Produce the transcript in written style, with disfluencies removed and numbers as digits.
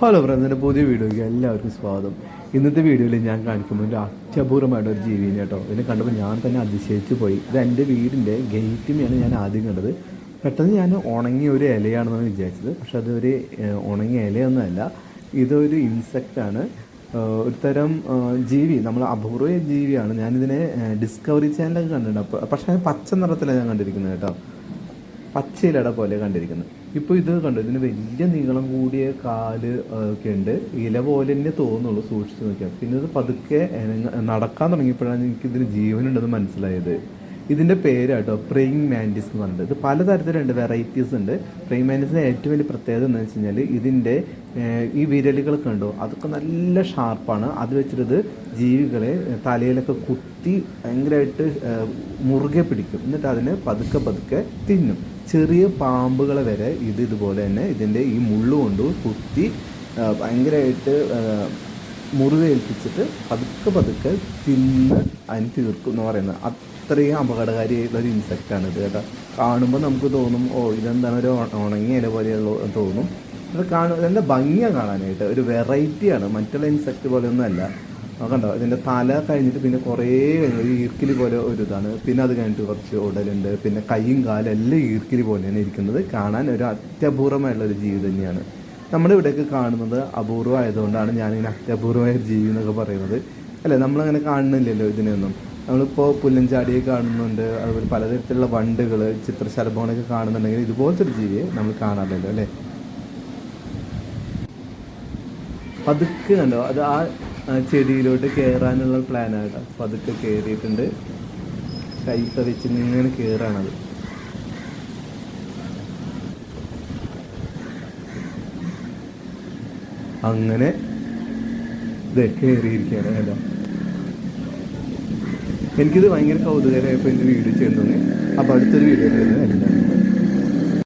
Hello ഫ്രണ്ട്സിൻ്റെ പുതിയ വീഡിയോയ്ക്ക് എല്ലാവർക്കും സ്വാഗതം. ഇന്നത്തെ വീഡിയോയിൽ ഞാൻ കാണിക്കുമ്പോൾ ഒരു അത്യപൂർവമായിട്ടൊരു ജീവിനെ കേട്ടോ. ഇതിനെ കണ്ടപ്പോൾ ഞാൻ തന്നെ അതിശയിച്ചു പോയി. ഇത് എൻ്റെ വീടിൻ്റെ ഗേറ്റിനെയാണ് ഞാൻ ആദ്യം കണ്ടത്. പെട്ടെന്ന് ഞാൻ ഉണങ്ങിയ ഒരു ഇലയാണെന്നാണ് വിചാരിച്ചത്. പക്ഷെ അതൊരു ഉണങ്ങിയ ഇലയൊന്നുമല്ല, ഇതൊരു ഇൻസെക്റ്റാണ്. ഒരു തരം ജീവി, നമ്മൾ അപൂർവ ജീവിയാണ്. ഞാനിതിനെ ഡിസ്കവറി ചാനലൊക്കെ കണ്ടിട്ടുണ്ട്. പക്ഷേ പച്ച നിറത്തിലാണ് ഞാൻ കണ്ടിരിക്കുന്നത് കേട്ടോ, പച്ചയിലട പോലെ കണ്ടിരിക്കുന്നത്. ഇപ്പോൾ ഇത് കണ്ടു, ഇതിന് വലിയ നീളം കൂടിയ കാല് ഒക്കെ ഉണ്ട്. ഇല പോലെ തന്നെ തോന്നുള്ളൂ സൂക്ഷിച്ച് നോക്കിയാൽ. പിന്നെ ഇത് പതുക്കെ നടക്കാൻ തുടങ്ങിയപ്പോഴാണ് എനിക്കിതിന് ജീവനുണ്ടെന്ന് മനസ്സിലായത്. ഇതിൻ്റെ പേരാട്ടോ പ്രേയിങ് മാൻറ്റിസ് എന്ന് പറഞ്ഞിട്ട്. ഇത് പലതരത്തിലുണ്ട്, വെറൈറ്റീസ് ഉണ്ട്. പ്രേയിങ് മാൻറ്റിസിൻ്റെ ഏറ്റവും വലിയ പ്രത്യേകത എന്താണെന്ന് വെച്ച് കഴിഞ്ഞാൽ ഇതിൻ്റെ ഈ വിരലുകളൊക്കെ ഉണ്ടോ, അതൊക്കെ നല്ല ഷാർപ്പാണ്. അത് വെച്ചിട്ട് ജീവികളെ തലയിലൊക്കെ കുത്തി ഭയങ്കരമായിട്ട് മുറുകെ പിടിക്കും. എന്നിട്ട് അതിനെ പതുക്കെ പതുക്കെ തിന്നും. ചെറിയ പാമ്പുകളെ വരെ ഇതുപോലെ തന്നെ ഇതിൻ്റെ ഈ മുള്ളുകൊണ്ട് കുത്തി ഭയങ്കരമായിട്ട് മുറിവേൽപ്പിച്ചിട്ട് പതുക്കെ പതുക്കെ തിന്ന് അതിന് തീർക്കും എന്ന് പറയുന്നത്. അത്രയും അപകടകാരിയായിട്ടുള്ള ഒരു ഇൻസെക്റ്റാണ് ഇത് കേട്ടോ. കാണുമ്പോൾ നമുക്ക് തോന്നും, ഓ ഇതെന്താണ് ഒരു ഉണങ്ങിയ ഇല പോലെയുള്ള തോന്നും. അത് നല്ല ഭംഗിയാണ് കാണാനായിട്ട്. ഒരു വെറൈറ്റിയാണ്, മറ്റുള്ള ഇൻസെക്റ്റ് പോലെയൊന്നും അല്ല. കണ്ടോ, ഇതിൻ്റെ തല കഴിഞ്ഞിട്ട് പിന്നെ കുറേ ഒരു ഈർക്കിലി പോലെ ഒരു ഇതാണ്. പിന്നെ അത് കഴിഞ്ഞിട്ട് കുറച്ച് ഉടലുണ്ട്. പിന്നെ കൈയും കാലും എല്ലാം ഈർക്കിലി പോലെയാണ് ഇരിക്കുന്നത്. കാണാൻ ഒരു അത്യപൂർവമായിട്ടുള്ളൊരു ജീവി തന്നെയാണ്. നമ്മുടെ ഇവിടെയൊക്കെ കാണുന്നത് അപൂർവമായതുകൊണ്ടാണ് ഞാനിങ്ങനെ അത്യപൂർവമായ ഒരു ജീവി എന്നൊക്കെ പറയുന്നത്. അല്ലേ, നമ്മളങ്ങനെ കാണുന്നില്ലല്ലോ ഇതിനെയൊന്നും. നമ്മളിപ്പോൾ പുല്ലഞ്ചാടിയെ കാണുന്നുണ്ട്, അതുപോലെ പലതരത്തിലുള്ള വണ്ടുകൾ, ചിത്രശലഭങ്ങളൊക്കെ കാണുന്നുണ്ടെങ്കിൽ ഇതുപോലത്തെ ഒരു ജീവിയെ നമ്മൾ കാണാറില്ലല്ലോ അല്ലേ. പതുക്കെ കണ്ടോ, അത് ആ ചെടിയിലോട്ട് കയറാനുള്ള പ്ലാനാണ്. പതുക്കെ കയറിയിട്ടുണ്ട്, കൈ വെച്ച് ഇങ്ങനെ കയറാണത്. അങ്ങനെ ഇത് കയറിയിരിക്കുകയാണ് കേട്ടോ. എനിക്കിത് ഭയങ്കര കൗതുകരമായപ്പോൾ എൻ്റെ വീഡിയോ ചെയ്യുന്നു. അപ്പോൾ അടുത്തൊരു വീഡിയോ വരുന്നത് എല്ലാവരും